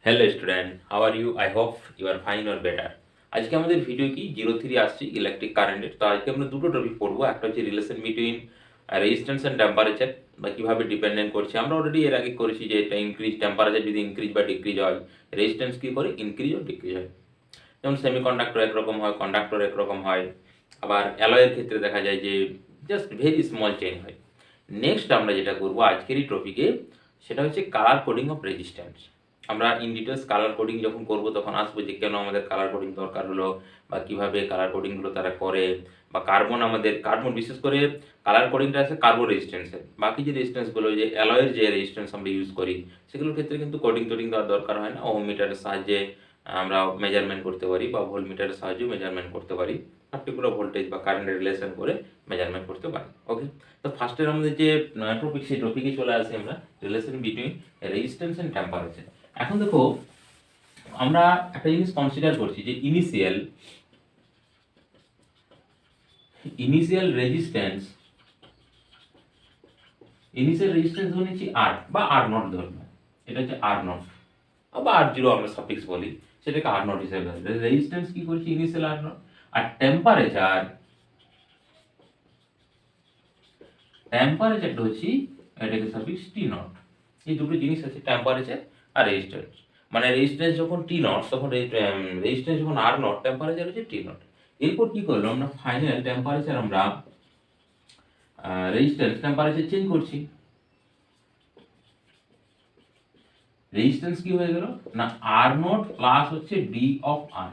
Hello student, how are you? I hope you are fine or better. আজকে আমাদের video কি 03 আসছে electric কারেন্টের। তো আজকে আমরা দুটো টপিক পড়বো। একটা হচ্ছে relation between resistance and temperature, বা কীভাবে ডিপেন্ডেন্ট করছে। আমরা অলরেডি এর আগে করেছি যে এটা ইনক্রিজ, টেম্পারেচার যদি ইনক্রিজ বা ডিক্রিজ হয়, রেজিস্ট্যান্স কী করে ইনক্রিজ ও ডিক্রিজ হয়। যেমন সেমিকন্ডাক্টর একরকম হয়, কন্ডাক্টর একরকম হয়, আবার অ্যালয়ের ক্ষেত্রে দেখা যায় যে জাস্ট ভেরি স্মল চেঞ্জ হয়। নেক্সট আমরা যেটা করবো আজকের এই টপিকে, সেটা হচ্ছে কালার কোডিং অফ রেজিস্ট্যান্স। আমরা ইন ডিটেলস কালার কোডিং যখন করব তখন আসবো যে কেন আমাদের কালার কোডিং দরকার হলো, বা কীভাবে কালার কোডিংগুলো তারা করে, বা কার্বন বিশেষ করে কালার কোডিংটা আছে কার্বন রেজিস্ট্যান্সের। বাকি যে রেজিস্ট্যান্সগুলো, যে অ্যালয়ের যে রেজিস্ট্যান্স আমরা ইউজ করি, সেগুলোর ক্ষেত্রে কিন্তু কোডিং টোডিং দেওয়ার দরকার হয় না। ওহম মিটারের সাহায্যে আমরা মেজারমেন্ট করতে পারি, বা ভোল্ট মিটারের সাহায্যে মেজারমেন্ট করতে পারি, পার্টিকুলার ভোল্টেজ বা কারেন্টের রিলেশন করে মেজারমেন্ট করতে পারি। ওকে, তো ফার্স্টের আমাদের যে টপিক, সেই টপিকে চলে আসি আমরা, relation between resistance and temperature. এখন দেখো, আমরা একটা জিনিস কনসিডার করছি যে ইনিশিয়াল রেজিস্ট্যান্স ধরে নিচ্ছি আর, বা আর নট ধরবে, এটা হচ্ছে আর নট, বা আর জিরো আমরা সাফিক্স বলি, সেটাকে আর নট হিসেবে ধরবে। রেজিস্ট্যান্স কি করছি, ইনিশিয়াল আর নট। আর টেম্পারেচারটা হচ্ছে এটাকে সাফিক্স টি নট। এই দুটো জিনিস আছে, টেম্পারেচার আর রেজিস্ট্যান্স। মানে রেজিস্ট্যান্স যখন টি নট, তখন রেজিস্ট্যান্স যখন আর নট, টেম্পারেচার হচ্ছে টি নট। এরপর কি করলাম আমরা, ফাইনাল টেম্পারেচার আমরা রেজিস্ট্যান্স টেম্পারেচার চেঞ্জ করছি। রেজিস্ট্যান্স কি হয়ে গেল না, আর নট প্লাস হচ্ছে ডি অফ আর,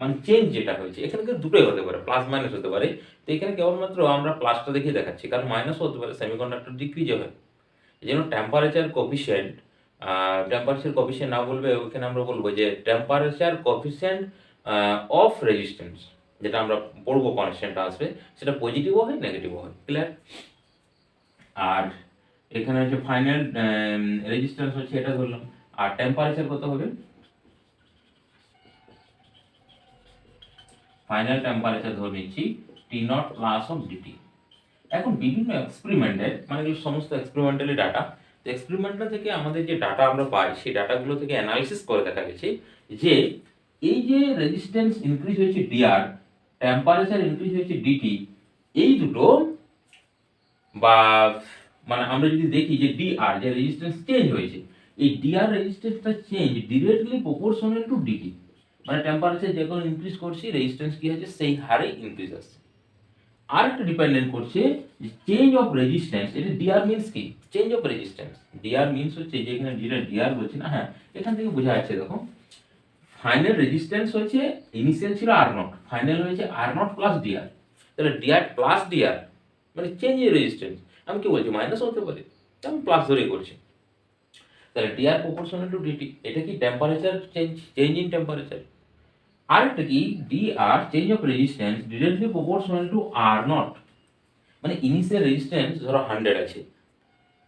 মানে চেঞ্জ যেটা হয়েছে। এখানে কিন্তু দুটোই হতে পারে, প্লাস মাইনাস হতে পারে। তো এখানে কেবলমাত্র আমরা প্লাসটা দেখে দেখাচ্ছি, কারণ মাইনাসও হতে পারে, সেমিকন্ডাক্টর ডিক্রিজে হয়। এই জন্য টেম্পারেচার কোফিসিয়েন্ট না বলবে, ওখানে আমরা বলবো যে টেম্পারেচার কোফিসিয়েন্ট অফ রেজিস্ট্যান্স, যেটা আমরা পড়বো কনস্ট্যান্টটা আসবে, সেটা পজিটিভও হয় নেগেটিভও হয়। ক্লিয়ার? আর এখানে হচ্ছে ফাইনাল রেজিস্ট্যান্স হচ্ছে এটা ধরলাম, আর টেম্পারেচার কত হবে, ফাইনাল টেম্পারেচার ধরে নিচ্ছি টি নট প্লাস অফ ডিটি। এখন বিভিন্ন এক্সপেরিমেন্টের, মানে এগুলো সমস্ত এক্সপেরিমেন্টালি ডাটা, তো এক্সপেরিমেন্টাল থেকে আমাদের যে ডাটা আমরা পাই, সেই ডাটাগুলো থেকে অ্যানালিসিস করে দেখা গেছে যে এই যে রেজিস্ট্যান্স ইনক্রিজ হয়েছে ডিআর, টেম্পারেচার ইনক্রিজ হয়েছে ডিটি, এই দুটো, বা মানে আমরা যদি দেখি যে ডিআর যে রেজিস্ট্যান্স চেঞ্জ হয়েছে, এই ডিআর রেজিস্ট্যান্সটা change directly proportional to D T. মানে টেম্পারেচার যখন ইনক্রিজ করছি, রেজিস্ট্যান্স কি হচ্ছে সেই হারে ইনক্রিজ আসছে। আর একটা ডিপেন্ডেন্ট করছে চেঞ্জ অফ রেজিস্ট্যান্স। এটা ডিআর মিন্স কি, change of resistance. DR means হচ্ছে যে এখানে যেটা ডিআর বলছি না, হ্যাঁ এখান থেকে বোঝা যাচ্ছে। দেখো, ফাইনাল রেজিস্ট্যান্স হচ্ছে, ইনিশিয়াল ছিল আর নট, ফাইনাল হয়েছে আর নট প্লাস ডিআর। তাহলে ডিআর প্লাস ডিআর মানে চেঞ্জ ইন রেজিস্ট্যান্স। আমি কি বলছি, মাইনাস হতে পারে, আমি প্লাস ধরেই করছি। তাহলে ডিআর প্রপোর্শনাল টু ডিটি, এটা কি টেম্পারেচার চেঞ্জ ইন টেম্পারেচার। আরেকটা কি, D R change of resistance directly proportional to R naught. মানে ইনিশিয়াল রেজিস্ট্যান্স ধরো 100 আছে,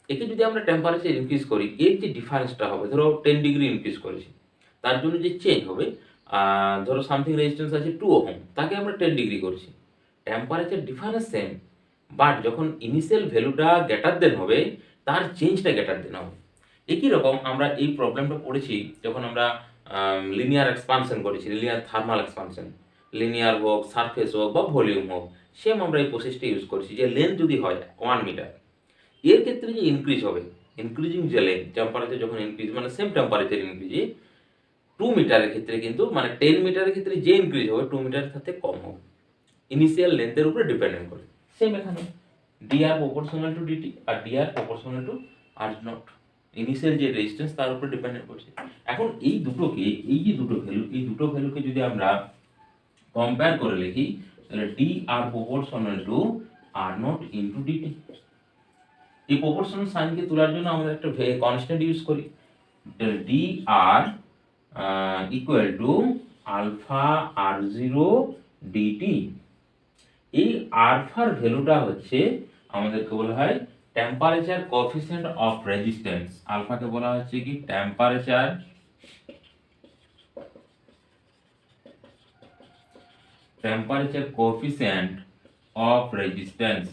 একে যদি আমরা টেম্পারেচার ইনক্রিজ করি, এর যে ডিফারেন্সটা হবে, ধরো 10 ডিগ্রি ইনক্রিজ করেছি, তার জন্য যে চেঞ্জ হবে, ধরো সামথিং রেজিস্ট্যান্স আছে 2 ওহম, তাকে আমরা 10 ডিগ্রি করছি, টেম্পারেচার ডিফারেন্স সেম, বাট যখন ইনিশিয়াল ভ্যালুটা গ্রেটার দেন হবে, তার চেঞ্জটা গ্রেটার দেন হবে। একই রকম আমরা এই প্রবলেমটা পড়েছি যখন আমরা লিনিয়ার এক্সপানশন করেছি, লিনিয়ার থার্মাল এক্সপানশন, লিনিয়ার হোক, সারফেস হোক, বা ভলিউম হোক, সেম আমরা এই প্রসেসটা ইউজ করছি। যে লেন্থ যদি হয় 1 মিটার, এর ক্ষেত্রে যে ইনক্রিজ হবে, ইনক্রিজিং যে লেন্থ, টেম্পারেচার যখন ইনক্রিজ, মানে সেম টেম্পারেচার ইনক্রিজে 2 মিটারের ক্ষেত্রে কিন্তু, মানে 10 মিটারের ক্ষেত্রে যে ইনক্রিজ হবে 2 মিটারের সাথে কম হবে, ইনিশিয়াল লেন্থের উপরে ডিপেন্ডেন্ট করে। সেম এখানে DR proportional to DT R DR proportional to R naught, initial যে রেজিস্ট্যান্স তার উপর ডিপেন্ডেন্ট করছে। এখন এই দুটোকে, এই যে দুটো ভ্যালু, এই দুটো ভ্যালুকে যদি আমরা কম্পেয়ার করে লিখি, তাহলে D R proportional to R naught into DT. এই প্রপোর্শনাল সাইনকে তোলার জন্য আমরা একটা কনস্ট্যান্ট ইউজ করি, D R equal to alpha R zero DT. এই আলফার ভ্যালুটা হচ্ছে আমাদেরকে বলা হয় টেম্পারেচার কোএফিসিয়েন্ট অফ রেজিস্ট্যান্স। আলফাকে বলা হচ্ছে কি টেম্পারেচার কোএফিসিয়েন্ট অফ রেজিস্ট্যান্স।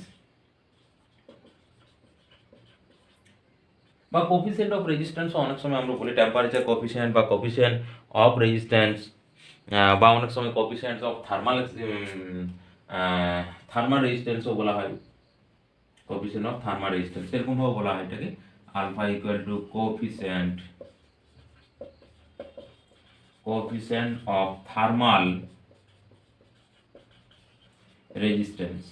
বা কোফিসিয়েন্ট অফ রেজিস্ট্যান্স অনেক সময় আমরা বলি টেম্পারেচার কোফিসিয়েন্ট বা কোফিসিয়েন্ট অফ রেজিস্ট্যান্স, বা অনেক সময় কোফিসিয়েন্ট অফ থার্মাল রেজিস্ট্যান্সও বলা হয়, কোফিসিয়েন্ট অফ থার্মাল রেজিস্ট্যান্স এরকমভাবে বলা হয় এটাকে, alpha equal to coefficient of thermal resistance.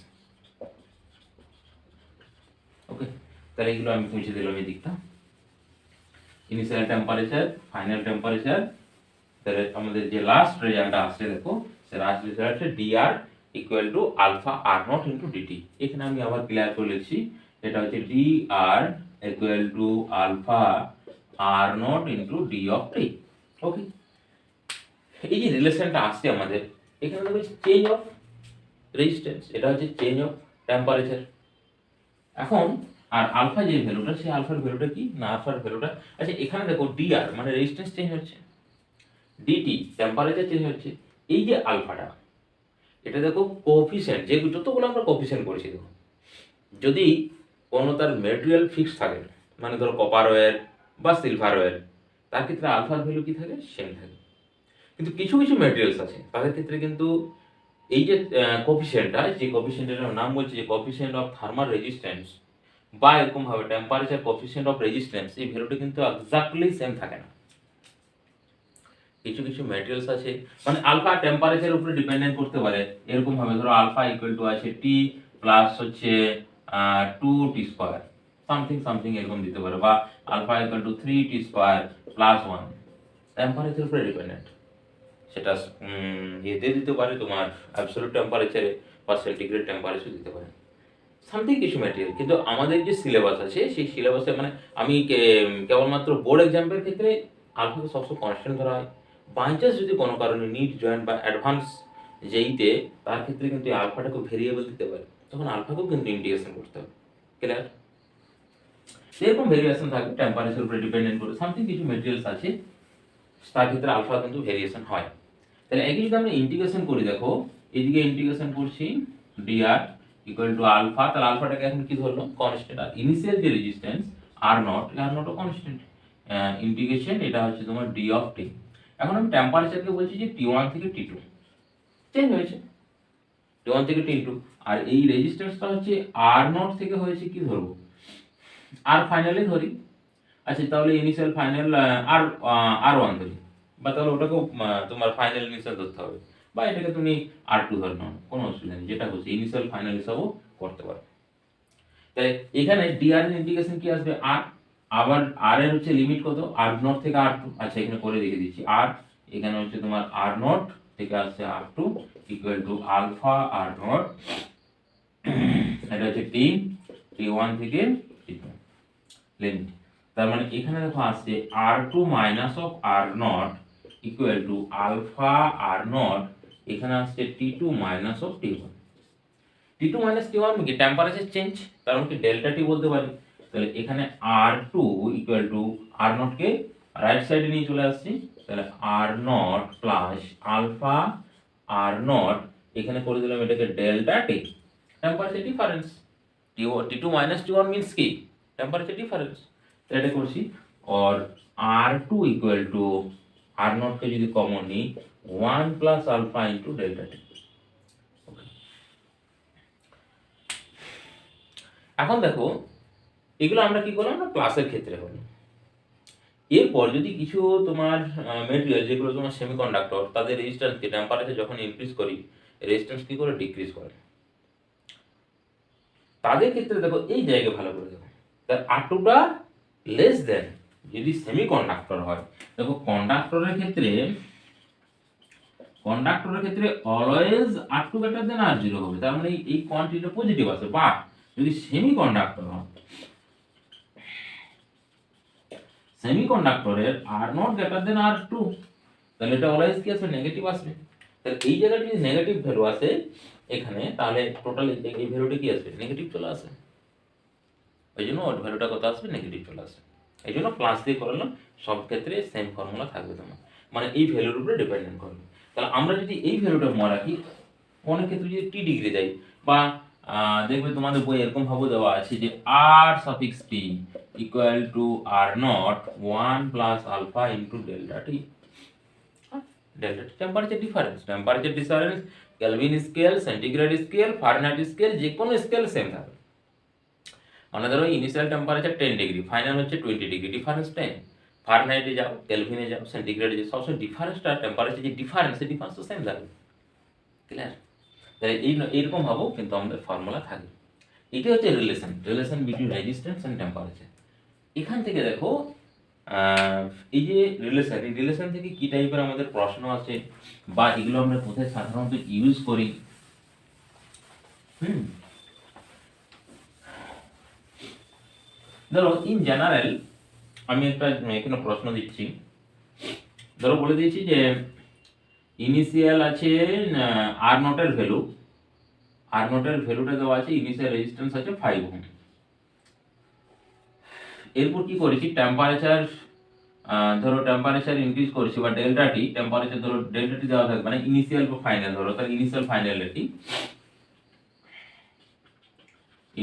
Okay, তাহলে এগুলো আমি মুছে দিলাম এই দিকটা, ইনিশিয়াল টেম্পারেচার, ফাইনাল টেম্পারেচার, তাহলে আমাদের যে লাস্ট রেজাল্টটা আসছে দেখো, সে লাস্ট রেজাল্ট হচ্ছে dr equal to alpha R naught into D T. এখানে আমি আবার ক্লিয়ার করে লিখছি, এটা হচ্ছে dr equal to alpha R naught into D of T. Okay, এই যে রিলেশনটা আসছে আমাদের এখানে দেখো চেঞ্জ অফ রেজিস্ট্যান্স, এটা হচ্ছে চেঞ্জ অফ টেম্পারেচার। এখন আর আলফা যে ভ্যালুটা, সেই আলফার ভ্যালুটা কি না, আলফার ভ্যালুটা, আচ্ছা এখানে দেখো dr মানে রেজিস্ট্যান্স চেঞ্জ হচ্ছে, ডিটি টেম্পারেচার চেঞ্জ হচ্ছে, এই যে আলফাটা এটা দেখো কোএফিসিয়েন্ট, যে যতগুলো আমরা কোএফিসিয়েন্ট করেছি দেখো, যদি কোনো তার ম্যাটেরিয়াল ফিক্স থাকে, মানে ধরো কপার ওয়্যার বা সিলভার ওয়্যার, তার ক্ষেত্রে আলফার ভ্যালু কি থাকে, সেম থাকে। কিন্তু কিছু কিছু ম্যাটেরিয়ালস আছে তাদের ক্ষেত্রে কিন্তু এই যে কোএফিসিয়েন্টটা, যে কোএফিসিয়েন্টের নাম বলছে যে কোএফিসিয়েন্ট অফ থার্মাল রেজিস্ট্যান্স বা এরকম ভাবে টেম্পারেচার কোএফিসিয়েন্ট অফ রেজিস্ট্যান্স, এই ভ্যালুটা কিন্তু এক্স্যাক্টলি সেম থাকে না। কিছু কিছু ম্যাটেরিয়ালস আছে মানে আলফা টেম্পারেচারের উপরে ডিপেন্ডেন্ট করতে পারে, এরকম ভাবে ধরো আলফা ইকুয়াল টু আছে টি প্লাস হচ্ছে 2t স্কয়ার সামথিং সামথিং এরকম দিতে পারে, বা alpha equal to 3t square plus 1, টেম্পারেচারের উপরে ডিপেন্ডেন্ট। সেটা এতে দিতে পারে তোমার অ্যাবসলিউট টেম্পারেচারে বা সেন্টিগ্রেড টেম্পারেচার দিতে পারে সামথিং কিছু ম্যাটেরিয়াল। কিন্তু আমাদের যে সিলেবাস আছে সেই সিলেবাসে মানে আমি কেবলমাত্র বোর্ড এক্সামের ক্ষেত্রে আলফাকে সবসময় কনস্ট্যান্ট ধরা হয়। বাই চান্স যদি কোনো কারণে নিট জয়েন্ট বা অ্যাডভান্স যেইতে, তার ক্ষেত্রে কিন্তু এই আলফাটাকে ভেরিয়েবল দিতে পারে, তখন আলফাকেও কিন্তু ইন্টিগ্রেশন করতে হবে। ক্লিয়ার? সেরকম ভেরিয়েশন থাকবে টেম্পারেচার উপরে ডিপেন্ডেন্ট করে, সামথিং কিছু ম্যাটেরিয়ালস আছে তার ক্ষেত্রে আলফা কিন্তু ভেরিয়েশন হয়। তাহলে একই যদি আমরা ইন্টিগ্রেশন করি, দেখো এদিকে ইন্টিগ্রেশন করছি dr ইকুয়াল টু আলফা, তাহলে আলফাটাকে এখন কি ধরলো, কনস্ট্যান্ট, আর ইনিশিয়াল যে রেজিস্ট্যান্স আর নট ও কনস্ট্যান্ট, ইন্টিগ্রেশন এটা হচ্ছে তোমার ডি অফ টি। এখন আমি টেম্পারেচারকে বলছি যে T1 থেকে T2 চেঞ্জ হয়েছে, T1 থেকে T2, আর এই রেজিস্ট্যান্সটা হচ্ছে R0 থেকে হয়েছে কি ধরবো, আর ফাইনালে ধরি। আচ্ছা তাহলে ইনিশিয়াল ফাইনাল R1 ধরি, বা তাহলে ওটাকেও তোমার ফাইনাল ইনিশিয়াল ধরতে হবে, বা এটাকে তুমি R2 ধরে নাও, কোনো অসুবিধা নেই, যেটা হচ্ছে ইনিশিয়াল ফাইনাল হিসাবেও করতে পারো। তাহলে এখানে dr এর ইন্টিগ্রেশন কি আসবে r, আবার r এর হচ্ছে লিমিট কত, r0 থেকে r2, আচ্ছা এখানে করে দেখে দিচ্ছি, r এখানে হচ্ছে তোমার r0 থেকে আসছে r2 equal to alpha r0, এটা হচ্ছে t1 থেকে t2 লিমিট। তার মানে এখানে দেখো আসছে r2 minus of r0 equal to alpha r0, এখানে আসছে t2 minus of t1। T2 minus T1 কি টেম্পারেচার চেঞ্জ, তার মানে কি ডেল্টা টি বলতে পারি। তাহলে এখানে R2 equal to R0 K right সাইডে নিয়ে চলে আসছি, তাহলে R0 প্লাস আলফা R0, এখানে করে দিলাম এটাকে delta T, temperature difference. T2 minus T1 means কি, টেম্পারেচার ডিফারেন্স। তাহলে এটা করছি, और R2 ইকুয়াল টু R0 কে যদি কমন নিই 1 প্লাস আলফা ইনটু ডেল্টা টি। এখন দেখো এগুলো আমরা কি করলাম না, ক্লাসের ক্ষেত্রে হলো। এরপর যদি কিছু তোমার মেটেরিয়াল যেগুলো তোমার সেমিকন্ডাক্টর, তাদের রেজিস্ট্যান্স কি টেম্পারেচার যখন ইনক্রিজ করি, রেজিস্ট্যান্স কি করে ডিক্রিজ করে, তাদের ক্ষেত্রে দেখো এই জায়গায় ভালো করে দেখো, তার R2টা লেস দেন যদি সেমিকন্ডাক্টর হয়। দেখো কন্ডাক্টরের ক্ষেত্রে always R2 greater than R0 হবে, তার মানে এই কোয়ান্টিটিটা পজিটিভ আছে। বাট যদি সেমিকন্ডাক্টর হয়, সেমিকন্ডাক্টরের R0 গ্রেটার দেন R2, তাহলে এটা অলওয়েজ কি আসবে, নেগেটিভ আসবে। তাহলে এই জায়গায় যদি নেগেটিভ ভ্যালু আসে এখানে, তাহলে টোটাল এই ভ্যালুটা কি আসবে, নেগেটিভ চলে আসে। ওই জন্য ওর ভ্যালুটা কত আসবে, নেগেটিভ চলে আসে। এই জন্য প্লাস দিয়ে করলাম, সব ক্ষেত্রে সেম ফর্মুলা থাকবে তোমার, মানে এই ভ্যালুর উপরে ডিপেন্ডেন্ট করবে। তাহলে আমরা যদি এই ভ্যালুটা মনে রাখি, অনেক ক্ষেত্রে যদি টি ডিগ্রি দেয়, বা দেখবে তোমাদের বই এরকম ভাবে দেওয়া আছে যে আর suffix T equal to r naught 1 plus alpha into delta t. Delta t temperature difference, Kelvin scale, centigrade scale, Fahrenheit scale, যে কোনো স্কেল সেম থাকবে। মানে ধরো ইনিশিয়াল টেম্পারেচার 10 ডিগ্রি, ফাইনাল হচ্ছে 20 ডিগ্রি, ডিফারেন্স 10। ফারেনহাইটে যাও, কেলভিনে যাও, সেন্টিগ্রেডে যাও, সবসময় ডিফারেন্সটা টেম্পারেচার যে ডিফারেন্স তো সেম থাকবে। ক্লিয়ার? তাই এইরকম ভাবেও কিন্তু আমাদের ফর্মুলা থাকে। এটি হচ্ছে relation between resistance and temperature. এখান থেকে দেখো এই যে রিলেশন থেকে কি টাইপের আমাদের প্রশ্ন আছে বা এগুলো আমরা কোথায় সাধারণত ইউজ করি। ধরো ইন জেনারেল আমি একটা এখানে প্রশ্ন দিচ্ছি। ধরো বলে দিয়েছি যে ইনিশিয়াল আছে আর নটের ভ্যালুটা দেওয়া আছে, ইনিশিয়াল রেজিস্ট্যান্স আছে 5 ওহম। এরপর কি করেছি, টেম্পারেচার ধরো টেম্পারেচার ইনক্রিজ করেছি বা ডেল্টা টি, টেম্পারেচার ধরো ডেল্টা টি দেওয়া থাকবে মানে ইনিশিয়াল বা ফাইনাল, ধরো তাহলে initial final রেটি,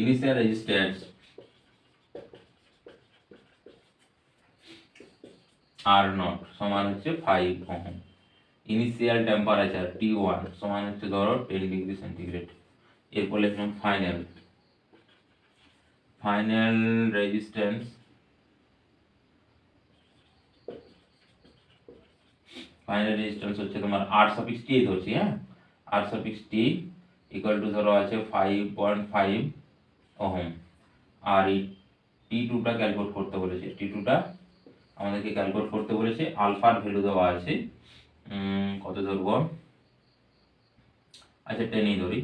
initial resistance R not সমান হচ্ছে 5 ওহম, ইনিশিয়াল টেম্পারেচার T1 সমান হচ্ছে ধরো 10 ডিগ্রি সেন্টিগ্রেড। এরপর লিখলাম ফাইনাল রেজিস্ট্যান্স হচ্ছে তোমার R(T) ধরছি, হ্যাঁ, R(T) ইকুয়াল টু ধরো আছে 5.5 ওহম। আর এই T2 টা ক্যালকুলেট করতে বলেছে, T2টা আমাদেরকে ক্যালকুলেট করতে বলেছে। আলফার ভ্যালু দেওয়া আছে কত ধরবো, আচ্ছা 10ই ধরি,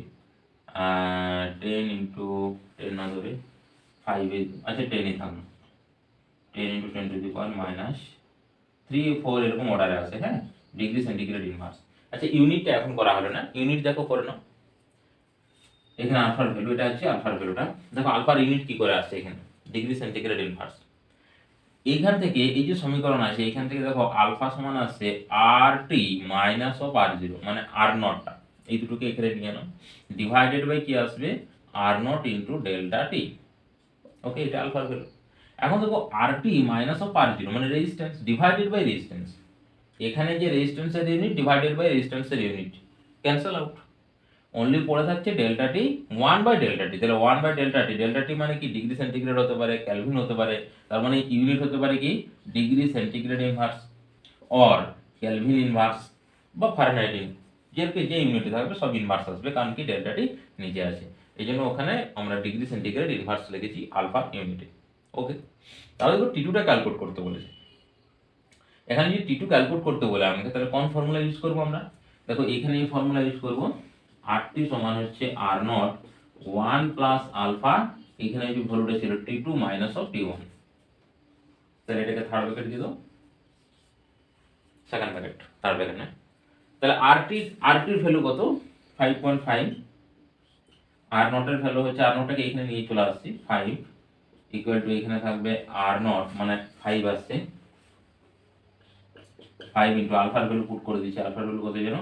10 ইন্টু 10 না ধরে 5, আচ্ছা 10ই থাকলো, 10 ইন্টু 10 টু দি পাওয়ার -3, 4 এরকম অর্ডারে আছে, হ্যাঁ, ডিগ্রি সেন্টিগ্রেড ইনভার্স। আচ্ছা ইউনিটটা এখন করা হলো না, ইউনিট দেখো করে নাও। এখানে আলফার ভ্যালু, এটা আছে আলফার ভ্যালুটা, দেখো আলফার ইউনিট কি করে আসছে এখানে, ডিগ্রি সেন্টিগ্রেড ইনভার্স। এইখান থেকে এই যে সমীকরণ আছে, এইখান থেকে দেখো আলফা সমান আসছে RT মাইনাস অফ R0, মানে আর নটটা, এই দুটোকে এখানে নিয়ে নাও, ডিভাইডেড বাই কি আসবে আর নট ইন্টু ডেল্টা টি। ওকে, এটা আলফার ভ্যালু। এখন দেখো RT মাইনাস অফ R0 মানে রেজিস্ট্যান্স, ডিভাইডেড বাই রেজিস্ট্যান্স, এখানে যে রেজিস্ট্যান্সের ইউনিট ডিভাইডেড বাই রেজিস্ট্যান্সের ইউনিট, ক্যান্সেল আউট, অনলি পড়ে থাকছে ডেল্টা টি 1 বাই ডেল্টা টি। তাহলে 1 বাই ডেল্টা টি মানে কি ডিগ্রি সেন্টিগ্রেড হতে পারে, কেলভিন হতে পারে, তার মানে ইউনিট হতে পারে কি degree centigrade inverse or kelvin inverse বা ফারেনহাইট ইনভার্স, যে ইউনিটে থাকবে সব ইনভার্স আসবে, কারণ কি ডেল্টা টি নিচে আছে, এই জন্য ওখানে আমরা ডিগ্রি সেন্টিগ্রেড ইনভার্স লিখেছি আলফা ইউনিটে। ওকে, তাহলে দেখো টি2টা ক্যালকুলেট করতে বলেছে। এখানে যদি টি2 ক্যালকুলেট করতে বলে আমাকে, তাহলে কোন ফর্মুলা ইউজ করবো আমরা, দেখো এখানে এই ফর্মুলা ইউজ করবো, RT সমান হচ্ছে আর নট 1 প্লাস আলফা, এখানে যে ভ্যালুটা ছিল T2 মাইনাস অফ T1, তাহলে এটাকে থার্ড ব্র্যাকেট দিয়ে দাও, সেকেন্ড ব্র্যাকেট থার্ড ব্র্যাকেট না, তাহলে RT-র ভ্যালু কত 5.5, আর নটের ভ্যালু হচ্ছে, আর নটটাকে এখানে নিয়ে চলে আসছি 5 ইকুয়াল টু এখানে থাকবে আর নট মানে 5 আসছে, 5 ইন্টু আলফার ভ্যালু পুট করে দিচ্ছি, আলফার ভ্যালু কত যেন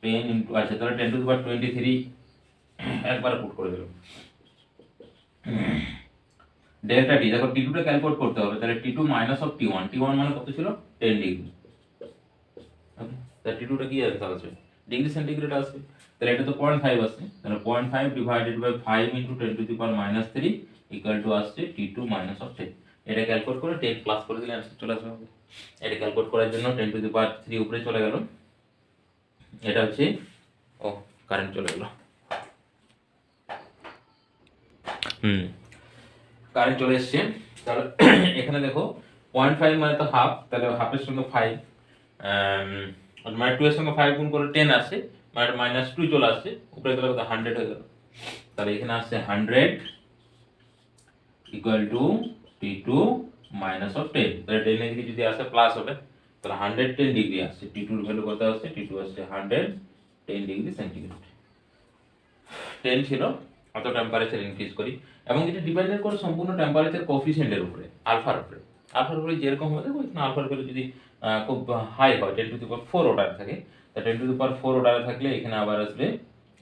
10 ইন্টু, আচ্ছা তাহলে 10 টু দি পাওয়ার 23 একবার পুট করে দিলাম। ডেল্টা টি, দেখো টি2টা ক্যালকুলেট করতে হবে, তাহলে T2 মাইনাস অফ T1 মানে কত ছিল 10 ডিগ্রি। ওকে, তাহলে T2টা কি আসবে ডিগ্রি সেন্টিগ্রেড আসবে, তাহলে এটা তো 0.5 আসছে, তাহলে 0.5 divided by 5 into 10 to the power -3 equal to আসছে T2 মাইনাস অফ 10। এটা ক্যালকুলেট করে 10 প্লাস করে দিলে आंसर চলে আসবে। এটা ক্যালকুলেট করার জন্য 10 টু দি পাওয়ার 3 উপরে চলে গেল, এটা হচ্ছে, ও কারেন্ট চলে গেল, কারেন্ট চলে এসছে। তাহলে এখানে দেখো 0.5 মানে তো হাফ, তাহলে হাফের সঙ্গে 5 মানে 2 এর সঙ্গে 5 গুণ করে 10 আসে, মানে -2 চলে আসছে, উপরে গেলে কত 100 হয়ে গেল, তাহলে এখানে আসছে 100 equal to T2 minus of 10, তাহলে 10 এর দিকে যদি আসে প্লাস হবে, তাহলে 110 ডিগ্রি আসছে, T2 এর ভ্যালু কত আসছে, T2 আসছে 110 ডিগ্রি সেন্টিগ্রেড। 10 ছিল, অত টেম্পারেচার ইনক্রিজ করি, এবং এটা ডিপেন্ডেন্ট করে সম্পূর্ণ টেম্পারেচার কোএফিসিয়েন্টের উপরে, আলফার উপরে। আলফার উপরে যেরকম হবে দেখো এখানে আলফার ভ্যালু যদি খুব হাই হয় 10 টু দি পাওয়ার 4 অর্ডার থাকে, তা 10 টু দি পাওয়ার 4 অর্ডারে থাকলে এখানে আবার আসবে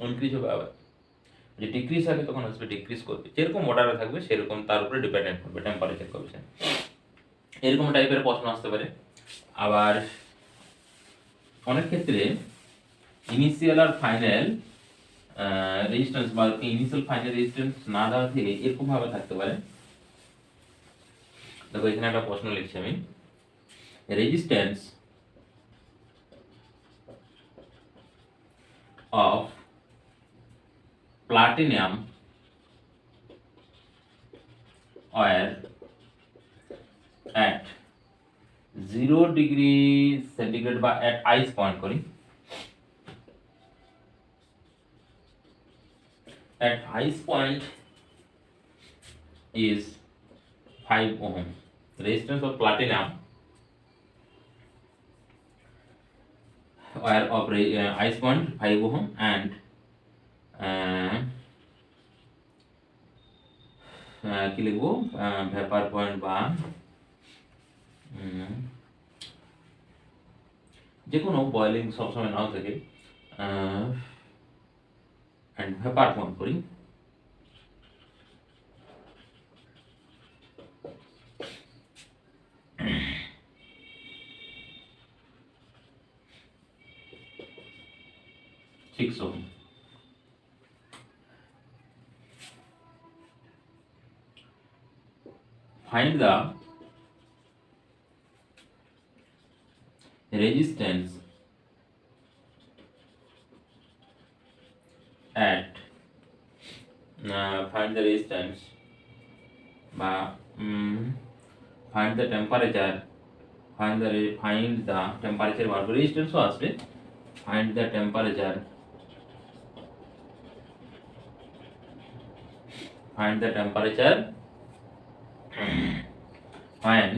ইনক্রিজ হবে আবার, যে ডিক্রিজ হবে তখন আসবে ডিক্রিজ করবে, যেরকম অর্ডারে থাকবে সেরকম তার উপরে ডিপেন্ডেন্ট করবে টেম্পারেচার কোএফিসিয়েন্ট। এরকম টাইপের প্রশ্ন আসতে পারে। আবার অনেক ক্ষেত্রে ইনিশিয়াল আর ফাইনাল রেজিস্ট্যান্স বা ইনিশিয়াল ফাইনাল রেজিস্ট্যান্স না দেওয়া থেকে এরকম ভাবে থাকতে পারে। দেখো এখানে একটা প্রশ্ন লিখছি আমি, resistance of platinum were at 0 degree centigrade বা at ice point করি, at ice point is 5 ohm. Resistance of platinum wire of ice point 5 ohm and কি লিখবো ভেপার পয়েন্ট বা যে কোনো বয়েলিং সবসময় নাও থাকে অ্যান্ড ভেপার পয়েন্ট করি, six ohm. Find the resistance at find the resistance বা find the temperature, find the temperature বার করে resistance ও আসবে, find the temperature, find the temperature when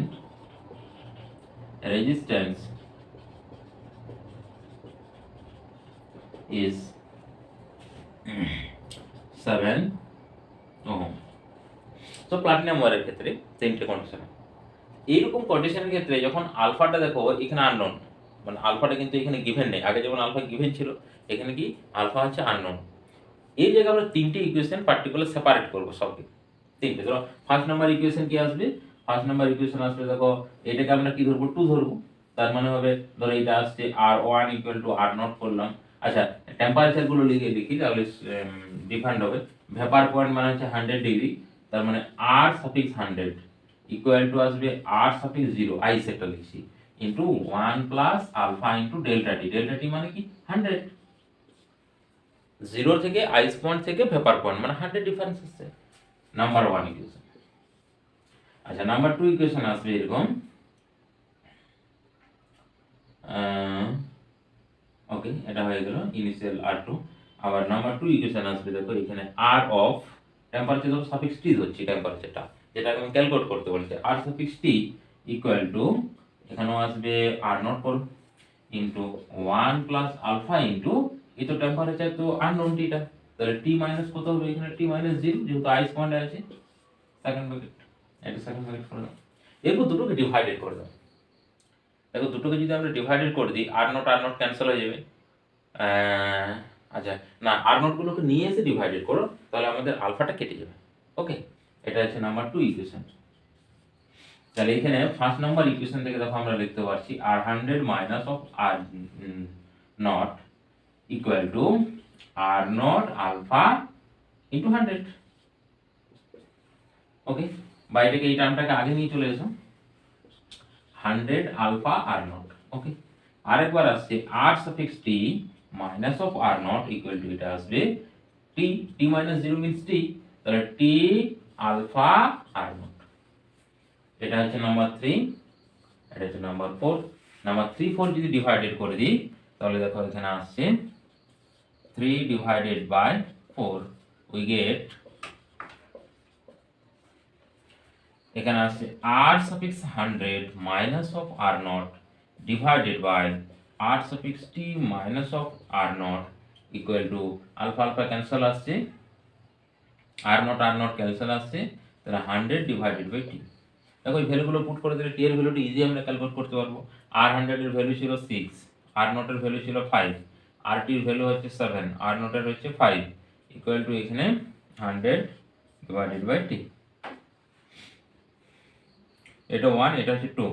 resistance is 7 ohm। তো প্লাটিনাম ওয়্যারের ক্ষেত্রে তিনটে condition. এইরকম কন্ডিশনের ক্ষেত্রে যখন আলফাটা দেখো এখানে আননোন, মানে আলফাটা কিন্তু এখানে গিভেন নেই, আগে যেমন আলফা গিভেন ছিল এখানে কি আলফা হচ্ছে আননোন। এই জায়গায় আমরা তিনটে ইকুয়েশন পার্টিকুলার সেপারেট করবো সবকে, তিনটে। ধরো ফার্স্ট নাম্বার ইকুয়েশন কি আসবে, ফার্স্ট নাম্বার ইকুয়েশন আসবে দেখো এটাকে আমরা কি ধরবো 2 ধরবো, তার মানে হবে ধরো এটা আসছে R1 = R0 করলাম। আচ্ছা টেম্পারেচার গুলো লিখি তাহলে ডিফাইন্ড হবে। ভেপার পয়েন্ট মানে হচ্ছে 100 ডিগ্রি, তার মানে R100 = আসবে R0 আইস একটা লিখছি into 1 plus alpha into delta T, delta T মানে কি 100, 0 থেকে আইস পয়েন্ট থেকে ভেপার পয়েন্ট মানে 100 ডিফারেন্স আছে, নাম্বার 1 ইকুয়েশন। আচ্ছা নাম্বার 2 ইকুয়েশন আসবে এরকম, ওকে এটা হয়ে গেল ইনিশিয়াল R2। আবার নাম্বার 2 ইকুয়েশন আসবে দেখো এখানে R of temperature of suffix টি হচ্ছে টেম্পারেচারটা, যেটা আমি ক্যালকুলেট করতে বলেছি, R suffix T equal to এখানেও আসবে R0 করব ইনটু 1 প্লাস আলফা ইনটু এই তো টেম্পারেচার তো আননোন টিটা, তাহলে টি মাইনাস কত হবে এখানে টি মাইনাস 0 যেহেতু আইস পয়েন্ট আছে, সেকেন্ড ব্র্যাকেট এটা সেকেন্ড ব্র্যাকেট করে দাও। এরপর দুটোকে ডিভাইডেড করে দাও। দেখো দুটোকে যদি আমরা ডিভাইডেড করে দিই R0 ক্যান্সেল হয়ে যাবে। আচ্ছা না R0 গুলোকে নিয়ে এসে ডিভাইডেড করো তাহলে আমাদের আলফাটা কেটে যাবে। ওকে এটা হচ্ছে নাম্বার 2 ইকুয়েশন। তাহলে এখানে ফার্স্ট নাম্বার ইকুয়েশন থেকে দেখো আমরা লিখতে পারছি R100 minus of R0 equal to R0 alpha into 100। Okay বা এটাকে এই টার্মটাকে আগে নিয়ে চলে এসো 100 আলফা R0। ওকে আরেকবার আসছে R suffix t minus of R0 equal two এটা আসবে t, t minus 0 means t, তাহলে t আলফা R0। এটা হচ্ছে নাম্বার 3, এটা হচ্ছে নাম্বার 4। নাম্বার 3 4 যদি ডিভাইডেড করে দিই তাহলে দেখো এখানে আসছে 3 ডিভাইডেড বাই 4 উই গেট এখানে আসছে R suffix 100 minus of R0 divided by R suffix t minus of R0 equal to alpha alpha cancel আসছে, R0 ক্যান্সেল আসছে, তাহলে 100 ডিভাইডেড বাই t। দেখো এই ভ্যালুগুলো পুট করে দিলে t এর ভ্যালুটি ইজি আমরা ক্যালকুলেট করতে পারবো। R100 এর ভ্যালু ছিল 6, R0 এর ভ্যালু ছিল 5, RT এর ভ্যালু হচ্ছে 7, R0 এর হচ্ছে 5 ইকুয়াল টু এখানে 100 ডিভাইডেড বাই টি, এটা 1 এটা হচ্ছে 2,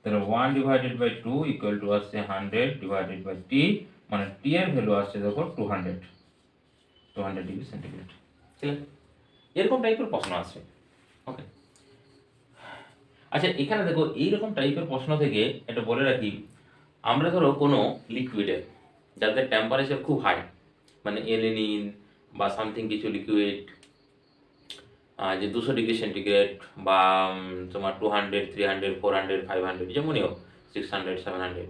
তাহলে 1 ডিভাইডেড বাই 2 ইকুয়াল টু আসছে 100 ডিভাইডেড বাই টি, মানে টি এর ভ্যালু আসছে দেখো 200 ডিগ্রি সেন্টিগ্রেড। ঠিক আছে, এরকম টাইপের প্রশ্ন আসছে। ওকে, আচ্ছা এখানে দেখো এইরকম টাইপের প্রশ্ন থেকে এটা বলে রাখি, আমরা ধরো কোনো লিকুইডের যাদের টেম্পারেচার খুব হাই, মানে এলিনিন বা সামথিং কিছু লিকুইড, যে 200 ডিগ্রি সেন্টিগ্রেড বা তোমার 200, 300, 400, 500 যেমনই হোক, 600, 700,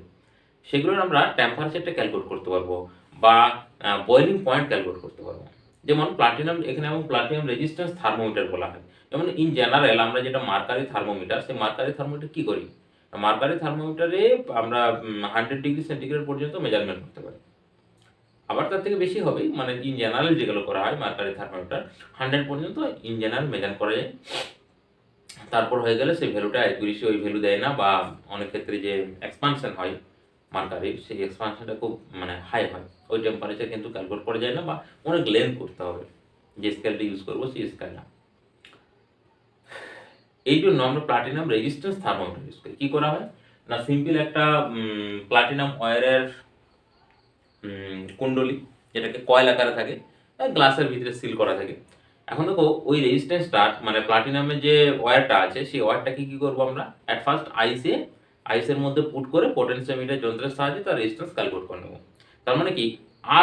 সেগুলোর আমরা টেম্পারেচারটা ক্যালকুলেট করতে পারবো বা বয়েলিং পয়েন্ট ক্যালকুলেট করতে পারবো। যেমন প্লাটিনাম, এখানে এবং প্লাটিনাম রেজিস্ট্যান্স থার্মোমিটার বলা হয়। যেমন ইন জেনারেল আমরা যেটা মার্কারি থার্মোমিটার, সেই মার্কারি থার্মোমিটার কী করি, মার্কারি থার্মোমিটারে আমরা 100 ডিগ্রি সেন্টিগ্রেড পর্যন্ত মেজারমেন্ট করতে পারি, আবার তার থেকে বেশি হবে, মানে ইন জেনারেল যেগুলো করা হয় মার্কারি থার্মোমিটার 100 পর্যন্ত ইন জেনারেল মেজার করা যায়। তারপর হয়ে গেলে সেই ভ্যালুটা অ্যাকুরেসি ওই ভ্যালু দেয় না, বা অনেক ক্ষেত্রে যে এক্সপানশন হয় মার্কারির, সেই এক্সপানশনটা খুব মানে হাই হয়, ওই টেম্পারেচার কিন্তু ক্যালকুলেট করা যায় না, বা অনেক লেন্থ করতে হবে যে স্কেলটা ইউজ করবো সেই স্কেলটা। এই জন্য আমরা প্লাটিনাম রেজিস্ট্যান্স থার্মোমিটার ইউজ করি। কী করা হয় না, সিম্পল একটা প্লাটিনাম ওয়্যারের কুণ্ডলী, যেটাকে কয়েল আকারে থাকে, গ্লাসের ভিতরে সিল করা থাকে। এখন দেখো ওই রেজিস্ট্যান্সটা, মানে প্লাটিনামের যে ওয়্যারটা আছে সেই ওয়্যারটাকে কী করবো আমরা, অ্যাট ফার্স্ট আইসের মধ্যে পুট করে পোটেনশিওমিটার যন্ত্রের সাহায্যে তার রেজিস্ট্যান্স ক্যালকুলেট করে নেবো। তার মানে কি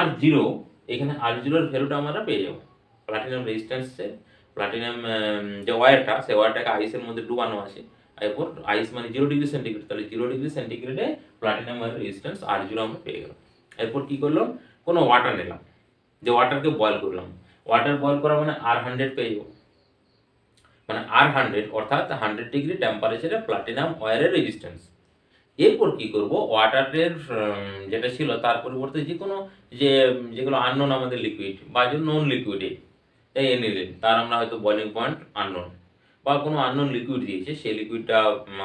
R0, এখানে R0 ভ্যালুটা আমরা পেয়ে যাবো। প্লাটিনাম রেজিস্ট্যান্সে প্লাটিনাম যে ওয়্যারটা, সেই ওয়্যারটাকে আইসের মধ্যে ডুবানো আছে, এরপর আইস মানে 0 ডিগ্রি সেন্টিগ্রেড, তাহলে 0 ডিগ্রি সেন্টিগ্রেডে প্লাটিনাম ওয়্যারের রেজিস্ট্যান্স R0 আমরা পেয়ে গেলাম। এরপর কী করলাম, কোনো ওয়াটার নিলাম, যে ওয়াটারকে বয়েল করলাম, ওয়াটার বয়েল করা মানে R100 পেয়ে যাবো, মানে R100 অর্থাৎ 100 ডিগ্রি টেম্পারেচারে প্লাটিনাম ওয়্যারের রেজিস্ট্যান্স। এরপর কি করব, ওয়াটারের যেটা ছিল তার পরিবর্তে যে কোনো যেগুলো আননোন আমাদের লিকুইড বা যে নন লিকুইডে এই এনিলেন, তার আমরা হয়তো বয়লিং পয়েন্ট আননোন, বা কোনো আননোন লিকুইড দিয়েছে সেই লিকুইডটা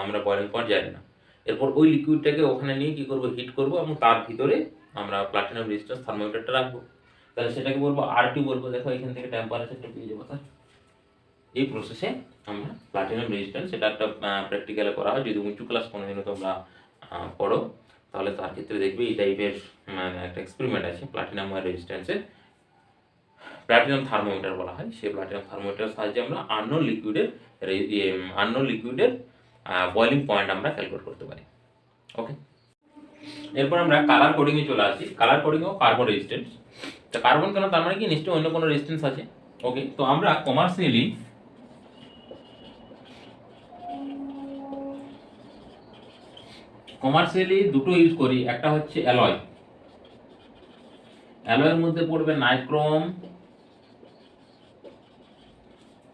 আমরা বয়লিং পয়েন্ট জানি না। এরপর ওই লিকুইডটাকে ওখানে নিয়ে কী করবো, হিট করবো, এবং তার ভিতরে আমরা প্লাটিনাম রেজিস্ট্যান্স থার্মোমিটারটা রাখবো, তাহলে সেটাকে বলবো R2 বলবো। দেখো এখান থেকে টেম্পারেচারটা পেয়ে যাবো। তার এই প্রসেসে আমরা প্লাটিনাম রেজিস্ট্যান্স, সেটা একটা প্র্যাকটিক্যালে করা হয়, যদি উঁচু ক্লাস কোনোদিনও তোমরা পড়ো তাহলে তার ক্ষেত্রে দেখবে এই টাইপের মানে একটা এক্সপেরিমেন্ট আছে প্লাটিনাম রেজিস্ট্যান্সের, প্লাটিনাম থার্মোমিটার বলা হয়। সেই প্লাটিনাম থার্মোমিটারের সাহায্যে আমরা আননোন লিকুইডের বয়লিং পয়েন্ট আমরা ক্যালকুলেট করতে পারি। ওকে, এরপর আমরা কালার কোডিংয়ে চলে আসি। কালার কোডিং ও কার্বন রেজিস্ট্যান্স। তো কার্বন কেন, তার মানে কি নিশ্চয়ই অন্য কোনো রেজিস্ট্যান্স আছে। ওকে, তো আমরা কমার্শিয়ালি দুটো ইউজ করি। একটা হচ্ছে অ্যালয়, অ্যালয়ের মধ্যে পড়বে নাইক্রোম,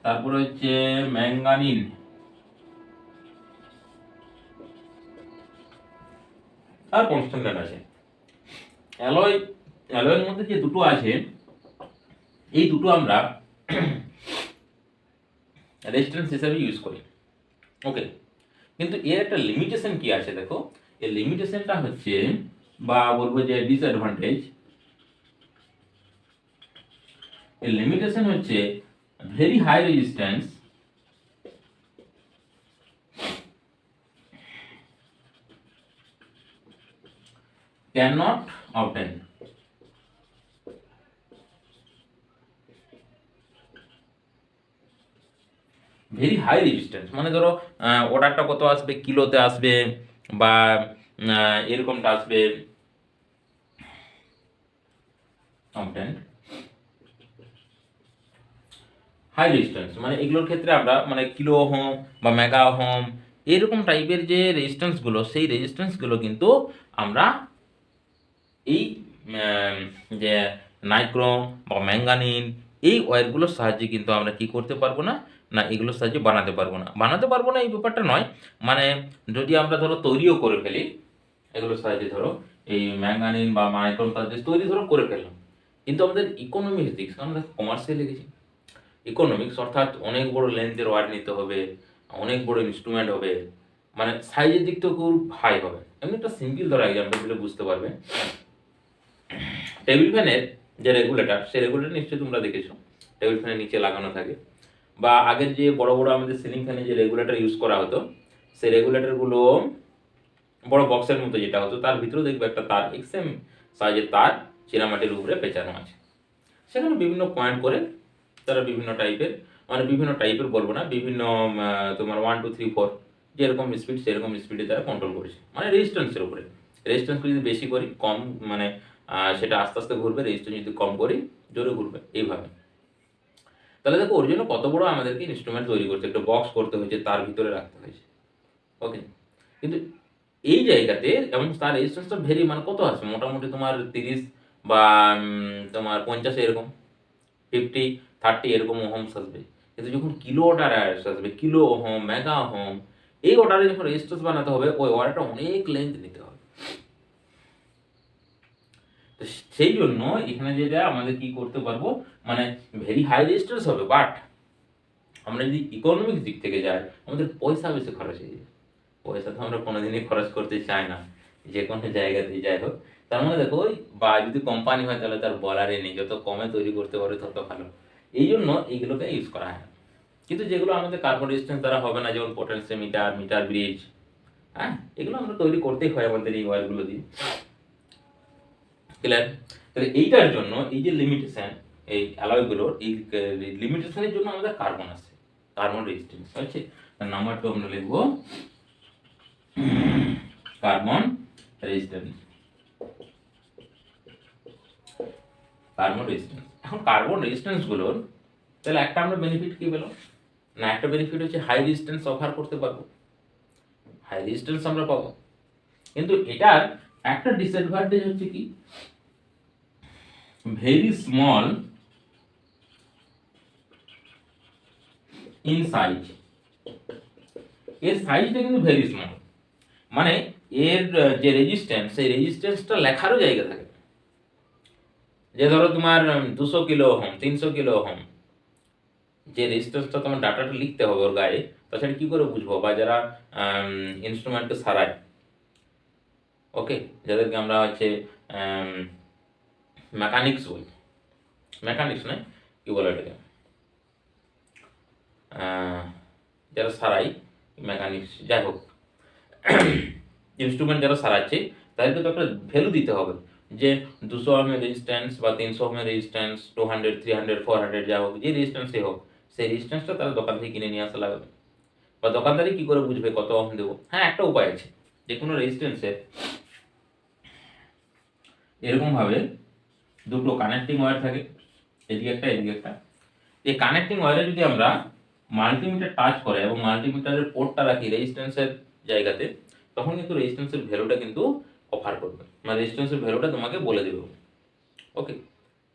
তারপরে হচ্ছে ম্যাঙ্গানিন, আর কনস্ট্যান্ট আছে। অ্যালয়ের মধ্যে যে দুটো আছে, এই দুটো আমরা রেজিস্ট্যান্স হিসেবে ইউজ করি। ওকে, কিন্তু এর একটা লিমিটেশন কি আছে দেখো, এর লিমিটেশনটা হচ্ছে, বা বলবো যে ডিসঅ্যাডভান্টেজ, এর লিমিটেশন হচ্ছে very high resistance cannot obtain। Very high resistance মানে ধরো অর্ডারটা কত আসবে, কিলোতে আসবে বা এরকমটা আসবে, হাই রেজিস্ট্যান্স মানে এগুলোর ক্ষেত্রে আমরা মানে কিলো ওহম বা মেগা ওহম এরকম টাইপের যে রেজিস্ট্যান্সগুলো, সেই রেজিস্ট্যান্সগুলো কিন্তু আমরা এই যে নাইক্রোম বা ম্যাঙ্গানিন এই ওয়্যারগুলোর সাহায্যে কিন্তু আমরা কি করতে পারবো না, না এগুলোর সাহায্যে বানাতে পারবো না এই ব্যাপারটা নয়, মানে যদি আমরা ধরো তৈরিও করে ফেলি এগুলোর সাহায্যে, ধরো এই ম্যাঙ্গানিন বা নাইক্রোম সাহায্যে তৈরি ধরো করে ফেললাম, কিন্তু আমাদের ইকোনমিক্স দিক, আমরা কমার্সিয়াল লিখেছি, ইকোনমিক্স অর্থাৎ অনেক বড় লেন্থের ওয়্যার নিতে হবে, অনেক বড় ইনস্ট্রুমেন্ট হবে, মানে সাইজের দিক থেকে খুব হাই হবে। এমনি একটা সিম্পল ধরো এক্সাম্পল দিলে বুঝতে পারবে। টেবিল ফ্যানের যে রেগুলেটর, সেই রেগুলেটর নিশ্চয়ই তোমরা দেখেছো টেবিল ফ্যানের নিচে লাগানো থাকে, বা আগের যে বড় বড় আমাদের সিলিং ফ্যানে যে রেগুলেটর ইউজ করা হতো, সেই রেগুলেটরগুলো বড় বক্সের মতো যেটা হতো, তার ভিতরেও দেখবে একটা তার এক্সএম সাইজের তার চীনামাটির উপরে পেঁচানো আছে। সেখানে বিভিন্ন পয়েন্ট করে তারা বিভিন্ন টাইপের, মানে বিভিন্ন টাইপের বলবো না, বিভিন্ন তোমার 1 2 3 4 যেরকম স্পিড সেরকম স্পিডে তারা কন্ট্রোল করেছে, মানে রেজিস্ট্যান্সের উপরে। রেজিস্ট্যান্সকে যদি বেশি করি, কম মানে সেটা আস্তে আস্তে ঘুরবে, রেজিস্ট্যান্স যদি কম করি জোরে ঘুরবে, এইভাবে। তাহলে দেখো ওর জন্য কত বড় আমাদেরকে ইনস্ট্রুমেন্ট তৈরি করতে, একটা বক্স করতে হয়েছে, তার ভিতরে রাখতে হয়েছে। ওকে, কিন্তু এই জায়গাতে এবং তার রেজিস্ট্যান্সটা ভেরি, মানে কত আছে মোটামুটি তোমার 30 বা তোমার 50 এরকম, 50 30 এরকম ওহমস আসবে। কিন্তু যখন কিলো অর্ডার আসবে, কিলো ওহম, মেগা ওহম, এই অর্ডারে যখন রেজিস্ট্যান্স বানাতে হবে, ওই ওয়ারটা অনেক লেন্থ নিতে হবে। তো সেই জন্য এখানে যেটা আমাদের কি করতে পারবো, মানে ভেরি হাই রেজিস্ট্যান্স হবে, বাট আমরা যদি ইকোনমিক দিক থেকে যাই, আমাদের পয়সা বেশি খরচ হয়ে যায়। পয়সা তো আমরা কোনোদিনই খরচ করতে চাই না, যে কোনো জায়গাতেই যাই হোক। তার মানে দেখো বা যদি কোম্পানি হয় তাহলে তার বলারই নেই, যত কমে তৈরি করতে পারে তত ভালো। এই জন্য এইগুলোকে ইউজ করা হয়। কিন্তু যেগুলো আমাদের কার্বন রেজিস্ট্যান্স দ্বারা হবে না, যেমন পোটেনশিওমিটার, মিটার ব্রিজ, হ্যাঁ, এগুলো আমরা তৈরি করতেই হয় আমাদের এই ওয়্যারগুলো দিয়ে। ক্লিয়ার? তাহলে এইটার জন্য এই যে লিমিটেশন, এই অ্যালয়গুলোর এই লিমিটেশনের জন্য আমাদের কার্বন আছে, কার্বন রেজিস্ট্যান্স আছে। তার নাম্বারটা আমরা লিখবো কার্বন রেজিস্ট্যান্স। কার্বন রেজিস্ট্যান্স, এখন কার্বন রেজিস্ট্যান্স গুলোর তাহলে একটা আমরা বেনিফিট কি পেলাম না, একটা বেনিফিট হচ্ছে হাই রেজিস্ট্যান্স অফার করতে পারবো, হাই রেজিস্ট্যান্স আমরা পাবো। কিন্তু এটার একটা ডিসঅ্যাডভান্টেজ হচ্ছে কি, ভেরি স্মল ইন সাইজ। এর সাইজটা কিন্তু ভেরি স্মল, মানে এর যে রেজিস্ট্যান্স, সেই রেজিস্ট্যান্সটা লেখারও জায়গা থাকে। যে ধরো তোমার 200 কিলো ওহম, 300 কিলো ওহম, যে রেজিস্ট্যান্সটা তোমার ডাটাটা লিখতে হবে ওর গায়ে, তাছাড়া কি করে বুঝবো, বা যারা ইনস্ট্রুমেন্টকে সারায়, ওকে, যাদেরকে আমরা হচ্ছে মেকানিক্স বলি, মেকানিক্স নয় কি বলে এটাকে, যারা সারাই, মেকানিক্স যাই হোক, ইনস্ট্রুমেন্ট যারা সারাচ্ছে তাদেরকে তো একটা ভ্যালু দিতে হবে, যে 200 ওহমের রেজিস্ট্যান্স বা 300 ওহমের রেজিস্ট্যান্স, 200 300 400 যা হোক, যে রেজিস্ট্যান্সই হোক, সেই রেজিস্ট্যান্সটা তারা দোকান থেকে কিনে নিয়ে আসা লাগবে। বা দোকানদারি কি করে বুঝবে কত ওহম দেবো? হ্যাঁ, একটা উপায় আছে, যে কোনো রেজিস্ট্যান্সের এরকমভাবে দুটো কানেক্টিং ওয়্যার থাকে, এদিকে একটা এদিকে একটা। এই কানেক্টিং ওয়্যারে যদি আমরা মাল্টিমিটার টাচ করে এবং মাল্টিমিটারের পোর্টটা রাখি রেজিস্ট্যান্সের জায়গাতে, তখন কিন্তু রেজিস্ট্যান্সের ভ্যালুটা কিন্তু অফার করবে, মানে রেজিস্ট্যান্সের ভ্যালুটা তোমাকে বলে দেবে। ওকে,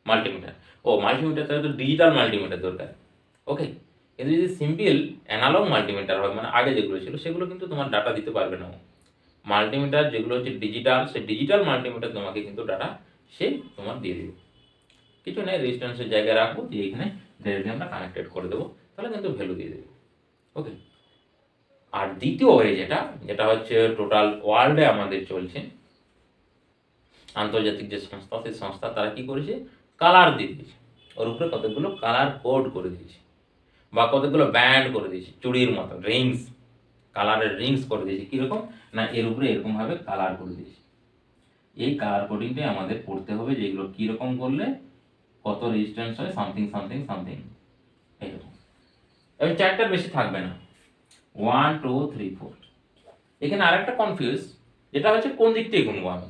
মাল্টিমিটার, ও মাল্টিমিটার তাহলে তো ডিজিটাল মাল্টিমিটার দরকার। ওকে, কিন্তু যদি সিম্পল অ্যানালগ মাল্টিমিটার হয়, মানে আগে যেগুলো ছিল, সেগুলো কিন্তু তোমার ডাটা দিতে পারবে না। মাল্টিমিটার যেগুলো হচ্ছে ডিজিটাল, সেই ডিজিটাল মাল্টিমিটার তোমাকে কিন্তু ডাটা সে তোমার দিয়ে দেবে। কিছু নেই, রেজিস্ট্যান্সের জায়গায় রাখবো, দিয়ে এখানে ডাইরেক্টলি আমরা কানেক্টেড করে দেবো, তাহলে কিন্তু ভ্যালু দিয়ে দেবে। ওকে, আর দ্বিতীয় ওয়ে যেটা, যেটা হচ্ছে টোটাল ওয়ার্ল্ডে আমাদের চলছে, আন্তর্জাতিক যে সংস্থা, সেই সংস্থা তারা কি করেছে, কালার দিয়ে দিয়েছে, ওর উপরে কতগুলো কালার কোড করে দিয়েছে, বা কতগুলো ব্যান্ড করে দিয়েছে, চুড়ির মতো রিংস, কালারের রিংস করে দিয়েছে। কীরকম না, এর উপরে এরকমভাবে কালার করে দিয়েছে। এই কালার কোডিংটাই আমাদের পড়তে হবে, যেগুলো কীরকম করলে কত রেজিস্ট্যান্স হয়, সামথিং সামথিং সামথিং, এইরকম। এবং চ্যাপ্টার বেশি থাকবে না, 1 2 3 4। এখানে আরেকটা কনফিউজ, যেটা হচ্ছে কোন দিক থেকে গুনবো আমি,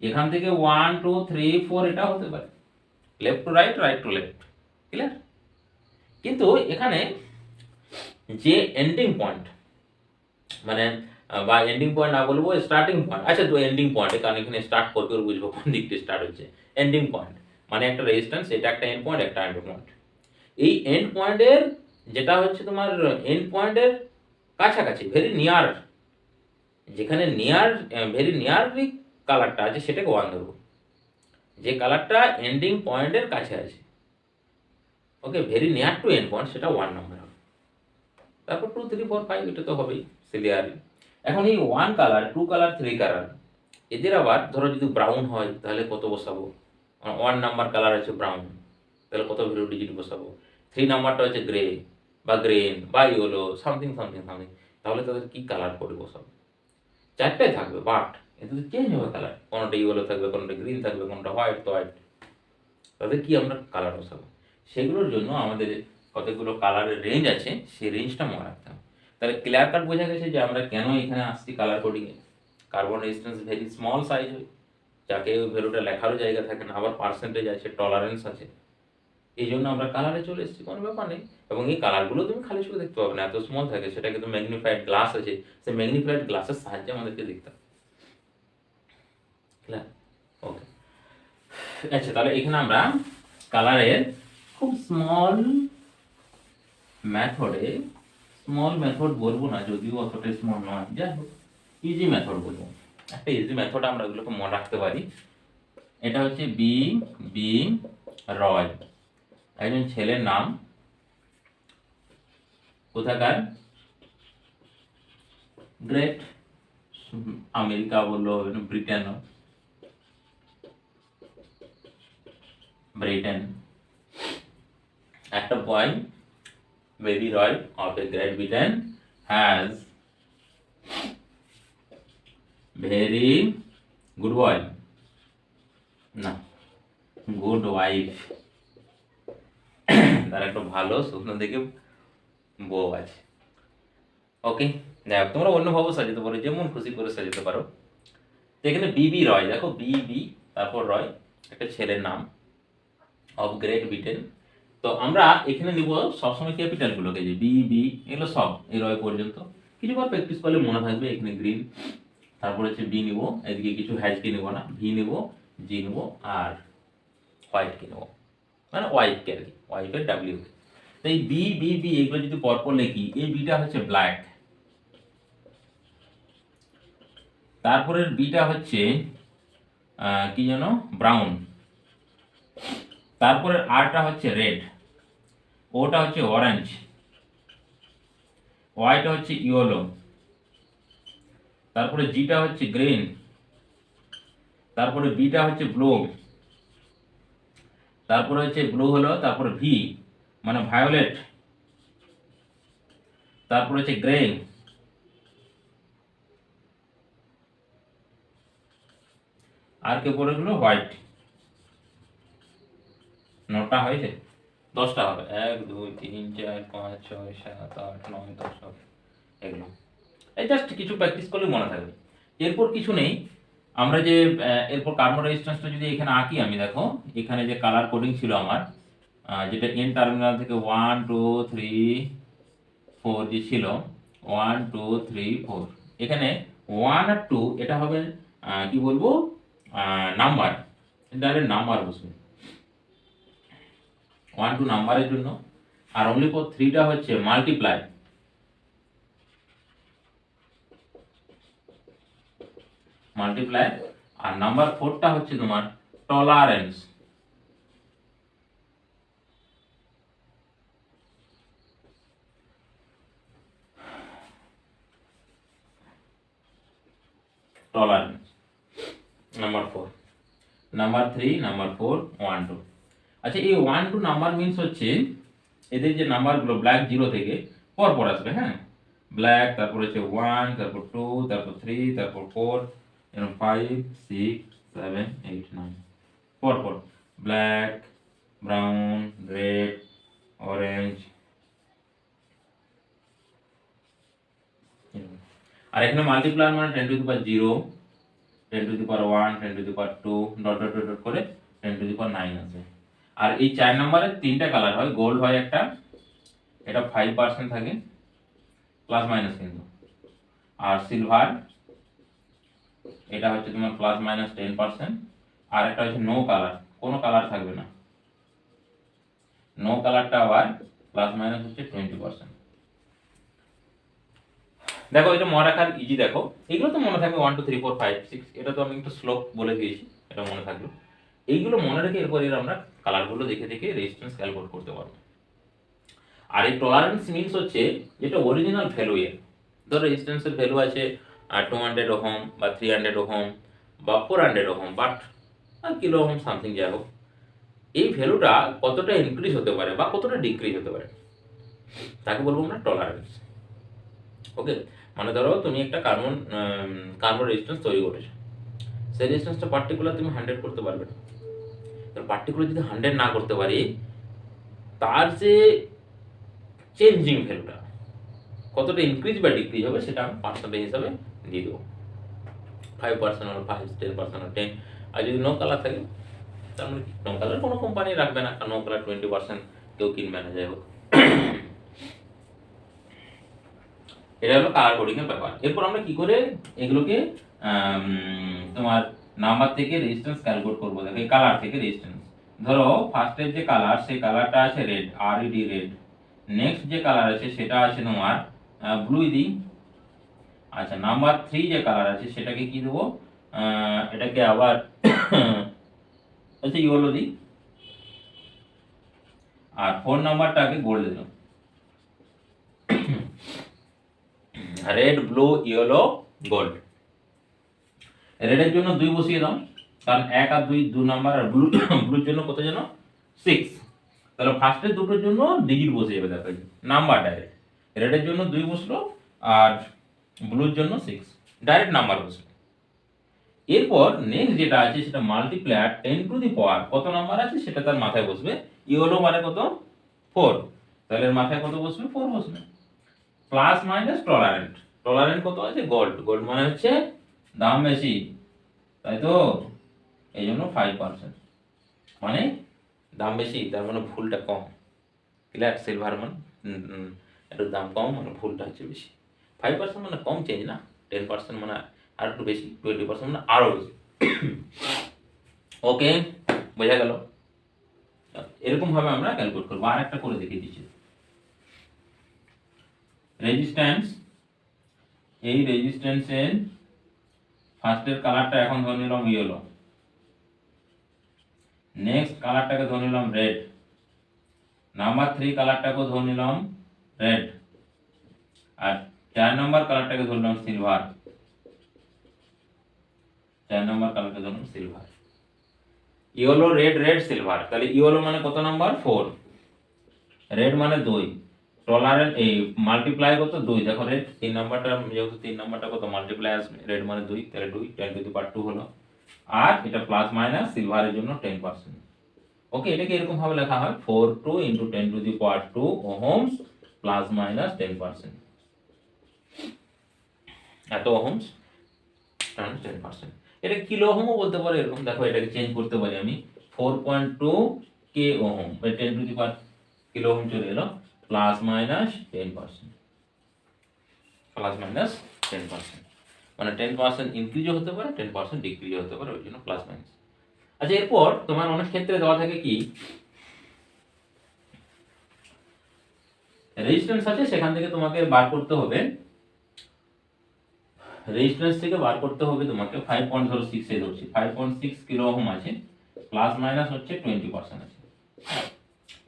এখান থেকে 1 2 3 4 এটা হতে পারে, left to right, right to left, clear? কিন্তু এখানে যে এন্ডিং পয়েন্ট, মানে বা এন্ডিং পয়েন্ট না বলবো, স্টার্টিং পয়েন্ট, আচ্ছা তো এন্ডিং পয়েন্ট, কারণ এখানে স্টার্ট করতে ওর বুঝবো কোন দিক থেকে স্টার্ট হচ্ছে। এন্ডিং পয়েন্ট মানে একটা রেজিস্ট্যান্স, এটা একটা এন্ড পয়েন্ট, একটা এন্ড পয়েন্ট। এই এন্ড পয়েন্টের যেটা হচ্ছে তোমার এন্ড পয়েন্টের কাছাকাছি, ভেরি নিয়ার, যেখানে নিয়ার, ভেরি নিয়ারলি কালারটা আছে, সেটাকে 1 ধরবো। যে কালারটা এন্ডিং পয়েন্টের কাছে আছে, okay, very near to end point, সেটা 1 নম্বর হবে। তারপর 2 3 4 5 এটা তো হবেই সিরিয়ালি। এখন এই 1 কালার, 2 কালার, 3 কালার, এদের আবার ধরো যদি ব্রাউন হয় তাহলে কত বসাবো, 1 নাম্বার কালার হচ্ছে ব্রাউন, তাহলে কত ভ্যালু ডিজিট বসাবো? 3 নাম্বারটা হচ্ছে গ্রে বা গ্রিন বা ইয়েলো সামথিং সামথিং সামথিং, তাহলে তাদের কি কালার কোড বসাবো? চারটাই থাকবে, বাট এতে তো চেঞ্জ হবে কালার, কোনোটা ইয়েলো থাকবে, কোনোটা গ্রিন থাকবে, কোনোটা হোয়াইট তো হোয়াইট, তাদের কি আমরা কালার বসাবো? সেগুলোর জন্য আমাদের কতগুলো কালারের রেঞ্জ আছে, সেই রেঞ্জটা মনে রাখতে হবে। তাহলে ক্লিয়ার কাট বোঝা গেছে যে আমরা কেন এখানে আসছি কালার কোডিংয়ে। Carbon resistance very small size হয়, যাকে ওই ভ্যালুটা লেখারও জায়গা থাকে না, আবার পার্সেন্টেজ আছে, টলারেন্স আছে, এই জন্য আমরা কালারে চলে এসেছি, কোনো ব্যাপার নেই। এবং এই কালারগুলো তুমি খালি চোখে দেখতে পাবে না, এত স্মল থাকে, সেটা কিন্তু ম্যাগনিফাইড গ্লাস আছে, সেই ম্যাগনিফাইড গ্লাসের সাহায্যে আমাদেরকে দেখতে হবে। ওকে, আচ্ছা, তাহলে এখানে আমরা কালারের খুব স্মল মেথড বলবো না, যদিও অতটা স্মল নয়, যাই হোক ইজি মেথড বলবো। একটা ইজি মেথড আমরা এগুলোকে মনে রাখতে পারি। এটা হচ্ছে বি বি রয়, একজন ছেলের নাম, কোথাকার? গ্রেট আমেরিকা বললো, ব্রিটেন। একটা বয়, বেবি রয় of a Great Britain has very good boy, না, গুড ওয়াইফ, তার একটা ভালো স্বপ্ন দেখে বউ আছে। ওকে, দেখো তোমরা অন্যভাবে সাজাতে পারো, যেমন খুশি করে সাজাতে পারো। তো এখানে বিবি রয়, দেখো বিবি তারপর রয়, একটা ছেলের নাম, অফ গ্রেট ব্রিটেন। তো আমরা এখানে নিব সবসময় ক্যাপিটাল গুলোকে, যে বি বি এগুলো সব এই রয় পর্যন্ত, কিছুবার প্র্যাকটিস করলে মনে থাকবে। এখানে গ্রিন, তারপর হচ্ছে বি নিব, এদিকে কিছু হ্যাজ কি নিব না, ভি নিব, জি নিব, আর হোয়াইট কি নেব, মানে ওয়াইফ কে আর কি, ওয়াইফের ডাব্লিউ। তো এই বি বি বি এগুলো যদি পরপর লিখি, এই বিটা হচ্ছে ব্ল্যাক, তারপরের বিটা হচ্ছে কি যেন, ব্রাউন, তারপরে আরটা হচ্ছে রেড, ওটা হচ্ছে অরেঞ্জ, ওয়াইটা হচ্ছে ইয়েলো, তারপরে জিটা হচ্ছে গ্রিন, তারপরে বিটা হচ্ছে ব্লু, তারপরে হচ্ছে ব্লু হলো, তারপরে ভি মানে ভায়োলেট, তারপরে হচ্ছে গ্রে, আর কে পরে গেলো হোয়াইট। 9টা হয়েছে, 10টা হবে, 1 2 3 4 5 6 7 8 9 10 হবে এগুলো। এই জাস্ট কিছু প্র্যাকটিস করলে মনে থাকবে। এরপর কিছু নেই, আমরা যে এরপর কার্বন রেজিস্ট্যান্সটা যদি এখানে আঁকি আমি, দেখো এখানে যে কালার কোডিং ছিল আমার, যেটা এন টার্মিনাল থেকে 1 2 3 4 যে ছিল, 1 2 3 4, এখানে 1 আর 2 এটা হবে কি বলবো, নাম্বার, ডাইরেক্ট নাম্বার বসবে 1 2 নাম্বারের জন্য, আর অনলি ফর 3টা হচ্ছে মাল্টিপ্লাই, আর নাম্বার 4টা হচ্ছে তোমার টলারেন্স। Number 4, number 3, number 4, 1 2। আচ্ছা, এই 1 2 নাম্বার মিন্স হচ্ছে এদের যে নাম্বারগুলো ব্ল্যাক 0 থেকে পর আসবে, হ্যাঁ, ব্ল্যাক, তারপর হচ্ছে 1, তারপর 2, তারপর 3, তারপর 4, 5 6 7 8 9, পর ব্ল্যাক, ব্রাউন, রেড, অরেঞ্জ। আর এখানে মাল্টিপ্লায়ার মানে 10 to the power 0, 10 to the power 1, 10 to the power 2, dot dot dot dot করে 10 টু দি পাওয়ার 9 আছে। আর এই 4 নম্বরের 3টা কালার হয়, গোল্ড হয় একটা, এটা 5% থাকে প্লাস মাইনাস কিন্তু, আর সিলভার এটা হচ্ছে তোমার প্লাস মাইনাস 10%, আর একটা হচ্ছে নো কালার, কোনো কালার থাকবে না, নো কালারটা আবার প্লাস মাইনাস হচ্ছে 20%। দেখো এটা মনে রাখার ইজি, দেখো এগুলো তো মনে থাকবে 1 2 3 4 5 6, এটা তো আমি একটু স্লো বলে দিয়েছি, এটা মনে থাকবে। এইগুলো মনে রেখে এরপর আমরা কালারগুলো দেখে দেখে রেজিস্ট্যান্স ক্যালকুলেট করতে পারবো। আর এই টলারেন্স মিন্স হচ্ছে যেটা অরিজিনাল ভ্যালু এর, ধরো রেজিস্ট্যান্সের ভ্যালু আছে 200 ওহম বা 300 ওহম বা 400 ohm, but R kilo ohm something যাই হোক, এই ভ্যালুটা কতটা ইনক্রিজ হতে পারে বা কতটা ডিক্রিজ হতে পারে তাকে বলবো আমরা টলারেন্স। ওকে, মানে ধরো তুমি একটা কার্বন রেজিস্ট্যান্স তৈরি করেছো, সেই রেজিস্ট্যান্সটা পার্টিকুলার তুমি 100 করতে পারবে না। পার্টিকুলার যদি 100 না করতে পারি, তার যে চেঞ্জিং ভ্যালুটা কতটা ইনক্রিজ বা ডিক্রিজ হবে সেটা আমি পার্সেন্টেজ হিসাবে দিয়ে দেবো, 5% আর 5, 10% আর 10। আর যদি নো কালার থাকে, তার মানে নো কালার কোনো কোম্পানি রাখবে না, কারণ নো কালার 20% কেউ কিনবে না, যাই হোক। এটা হলো কালার কোডিং এর ব্যাপার। এরপর আমরা কি করে এগুলোকে তোমার নাম্বার থেকে রেজিস্ট্যান্স ক্যালকুলেট করবো। দেখো এই কালার থেকে রেজিস্ট্যান্স, ধরো ফার্স্টের যে কালার সেই কালারটা আছে রেড, RED রেড। নেক্সট যে কালার আছে সেটা আছে তোমার ব্লু দিই। আচ্ছা, নাম্বার 3 যে কালার আছে সেটাকে কি দেবো, এটাকে আবার আচ্ছা ইয়েলো দিই। আর 4 নাম্বারটাকে গোল্ড দিলাম, রেড, ব্লু, ইয়েলো, গোল্ড। রেডের জন্য 2 বসিয়ে দাও, কারণ 1 আর 2 নাম্বার, আর ব্লুর জন্য কত যেন 6। তাহলে ফার্স্টের দুটোর জন্য ডিজিট বসে যাবে, দেখো নাম্বার ডাইরেক্ট। রেডের জন্য 2 বসলো আর ব্লুর জন্য 6, ডাইরেক্ট নাম্বার বসলো। এরপর নেক্সট যেটা আছে সেটা মাল্টিপ্লায়ার 10 টু দি পাওয়ার কত নাম্বার আছে সেটা তার মাথায় বসবে। ইয়েলো মানে কত 4, তাহলে এর মাথায় কত বসবে 4 বসবে। প্লাস মাইনাস টলারেন্ট, টলারেন্ট কত আছে গোল্ড, গোল্ড মানে হচ্ছে দাম বেশি, তাই তো, এই জন্য 5%, মানে দাম বেশি তার মানে ভুলটা কম। ক্লিয়ার? সিলভার মানে একটু দাম কম মানে ভুলটা হচ্ছে বেশি। 5% মানে কম চেঞ্জ না, 10% মানে আর একটু বেশি, 20% মানে আরও বেশি। ওকে, বোঝা গেল? এরকম ভাবে আমরা ক্যালকুলেট করবো। আর একটা করে দেখিয়ে দিচ্ছি, রেজিস্ট্যান্স। এই রেজিস্ট্যান্সের ফার্স্টের কালারটা এখন ধরে নিলাম ইয়েলো, নেক্সট কালারটাকে ধরে নিলাম রেড, নাম্বার 3 কালারটাকে ধরে নিলাম রেড, আর 4 নম্বর কালারটাকে ধরলাম সিলভার, 4 নম্বর কালারটা ধরলাম silver. Yellow, red, red, silver. তাহলে ইয়েলো মানে কত নাম্বার 4, রেড মানে 2, টলারেন্ট এই মাল্টিপ্লাই কত 2, দেখো রেড 3 নাম্বারটা, যেহেতু 3 নাম্বারটা কত মাল্টিপ্লাই আসবে, রেড মানে 2, তাহলে 2 10 টু দি পাওয়ার 2 হলো। আর এটা প্লাস মাইনাস সিলভারের জন্য 10%। ওকে, এটাকে এরকম ভাবে লেখা হয় 42 × 10 to the power 2 Ohm's plus minus 10%, এত ওহমস টাইমস 10%। এটা কিলো ওহমও বলতে পারে এরকম, দেখো এটাকে চেঞ্জ করতে পারি আমি, 4.2 K ohm, 10 to the power kilo ohm চলে এলো, প্লাস মাইনাস 10%, প্লাস মাইনাস 10%, মানে 10% ইনক্রিজও হতে পারে, 10% ডিক্রিজও হতে পারে, ওই জন্য প্লাস মাইনাস। আচ্ছা, এরপর তোমার অনেক ক্ষেত্রে দেওয়া থাকে কি রেজিস্ট্যান্স আছে, সেখান থেকে তোমাকে বার করতে হবে, রেজিস্ট্যান্স থেকে বার করতে হবে তোমাকে 5.06 এ ধরছি, 5.6 কিলো ওহম আছে, প্লাস মাইনাস হচ্ছে 20% আছে।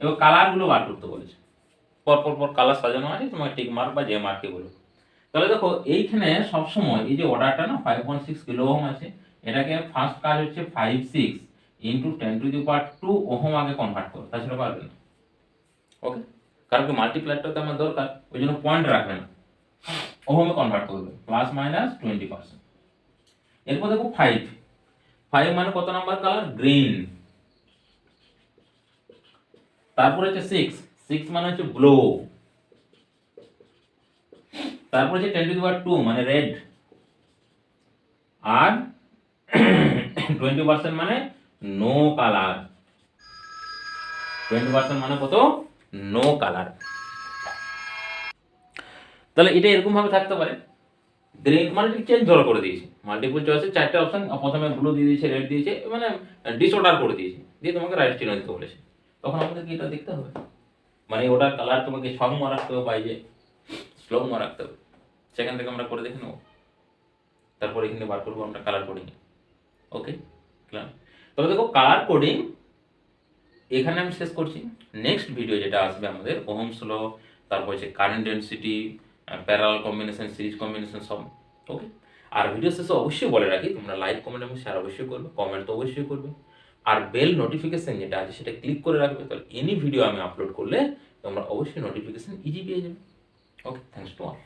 এবার কালার গুলো বার করতে বলেছে, পর পর পর কালার সাজানো আছে, তোমাকে টিক মার্ক বা যে মার্কে বলো। তাহলে দেখো এইখানে সবসময় এই যে অর্ডারটা না 5.6 কিলো ওহম আছে, এটাকে ফার্স্ট কাজ হচ্ছে 56 × 10 টু দি পাওয়ার 2 ওহম আগে কনভার্ট করো, তাছাড়া পারবে না। ওকে, কারণ কি মাল্টিপ্লায়ারটা তো আমার দরকার, ওই জন্য পয়েন্ট রাখবে না, ওহমে কনভার্ট করবে, প্লাস মাইনাস 20%। এরপর দেখো 5 মানে কত নাম্বার কালার গ্রিন, তারপর হচ্ছে 6 মানে হচ্ছে ব্লু, তারপর হচ্ছে 10 টু দি পাওয়ার 2 মানে রেড, আর 20% মানে নো কালার, 20% মানে কত নো কালার। তাহলে এটা এরকম ভাবে থাকতে পারে, গ্রিন মানে চেঞ্জ ধরো করে দিয়েছে, মাল্টিপল চয়েসে 4টে অপশন, প্রথমে ব্লু দিয়ে দিয়েছে, রেড দিয়েছে, মানে ডিসঅর্ডার করে দিয়েছে, দিয়ে তোমাকে রাইট চিহ্ন দিতে বলেছে। তখন আমাদের কি এটা দেখতে হবে, মানে ওটার কালার তোমাকে সং রাখতে হবে, বাইরে স্লো রাখতে হবে, সেখান থেকে আমরা করে দেখে নেবো, তারপর এখানে বার করবো আমরা কালার কোডিং। ওকে, তবে দেখো কালার কোডিং এখানে আমি শেষ করছি। নেক্সট ভিডিও যেটা আসবে আমাদের ওহমস ল, তারপর হচ্ছে current density, parallel combination, series combination সব। ওকে, আর ভিডিও শেষে অবশ্যই বলে রাখি, তোমরা লাইক, কমেন্ট এবং শেয়ার অবশ্যই করবে, কমেন্ট তো অবশ্যই করবে। আর বেল নোটিফিকেশন যেটা আছে সেটা ক্লিক করে রাখবে, তাহলে এনি ভিডিও আমি আপলোড করলে তোমরা অবশ্যই নোটিফিকেশন ইজি পেয়ে যাবে। ওকে, থ্যাংকস টু অল।